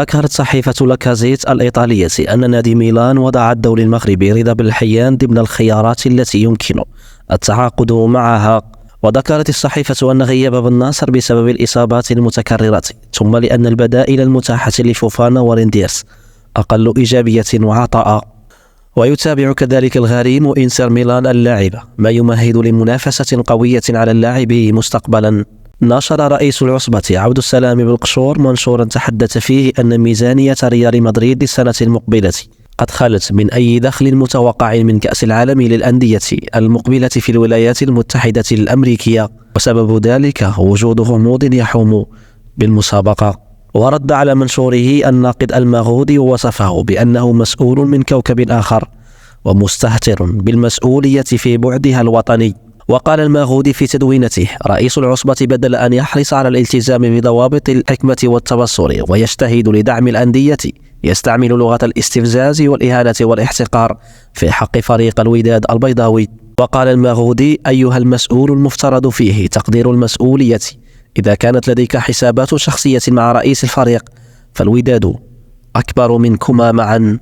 ذكرت صحيفة لاكازيت الإيطالية أن نادي ميلان وضع الدولي المغربي رضا بالحيان ضمن الخيارات التي يمكن التعاقد معها. وذكرت الصحيفة أن غياب بن ناصر بسبب الإصابات المتكررة، ثم لأن البدائل المتاحة لفوفانا ورينديرس أقل إيجابية وعطاء. ويتابع كذلك الغريم إنتر ميلان اللاعب، ما يمهد لمنافسة قوية على اللاعب مستقبلا. نشر رئيس العصبة عبد السلام بالقشور منشورا تحدث فيه أن ميزانية ريال مدريد للسنة المقبلة قد خلت من أي دخل متوقع من كأس العالم للأندية المقبلة في الولايات المتحدة الأمريكية، وسبب ذلك وجود غموض يحوم بالمسابقة. ورد على منشوره الناقد المغودي ووصفه بأنه مسؤول من كوكب آخر ومستهتر بالمسؤولية في بعدها الوطني. وقال المغودي في تدوينته: رئيس العصبة بدل أن يحرص على الالتزام بضوابط الحكمة والتبصر ويجتهد لدعم الأندية، يستعمل لغة الاستفزاز والإهانة والاحتقار في حق فريق الوداد البيضاوي. وقال المغودي: أيها المسؤول المفترض فيه تقدير المسؤولية. إذا كانت لديك حسابات شخصية مع رئيس الفريق فالوداد أكبر منكما معا.